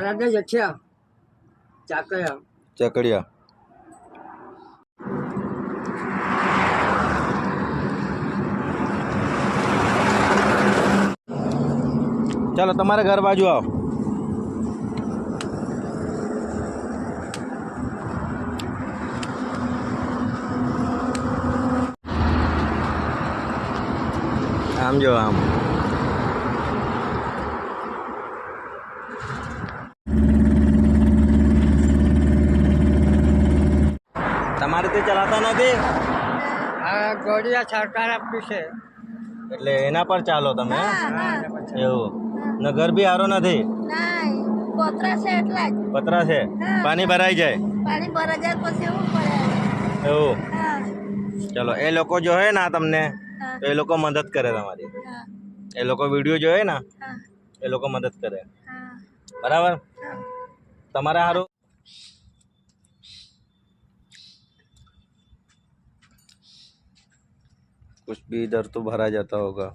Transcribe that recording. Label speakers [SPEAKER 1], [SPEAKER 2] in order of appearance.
[SPEAKER 1] થરાદના જથ્યા ચાકયા
[SPEAKER 2] ચકડિયા. ચાલો તમારે ઘર બાજુ આવો. આમ જો આમ તમારે તે ચલાતા નથી
[SPEAKER 1] આ ગોળિયા સરકાર આપી છે
[SPEAKER 2] એટલે એના પર ચાલો તમે. એવું ને ઘર બી સારો નથી,
[SPEAKER 3] પતરા છે એટલા જ.
[SPEAKER 2] પતરા છે, પાણી ભરાઈ જાય.
[SPEAKER 3] પાણી ભરાઈ જાય પછી એવું પડે.
[SPEAKER 2] એવું
[SPEAKER 3] હા
[SPEAKER 2] ચલો એ લોકો જો હે ને તમને
[SPEAKER 3] હા
[SPEAKER 2] તો એ લોકો મદદ કરે તમારી.
[SPEAKER 3] હા
[SPEAKER 2] એ લોકો વિડીયો જોયે ને
[SPEAKER 3] હા
[SPEAKER 2] એ લોકો મદદ કરે.
[SPEAKER 3] હા
[SPEAKER 2] બરાબર તમારે સારું. कुछ भी इधर तो भरा जाता होगा.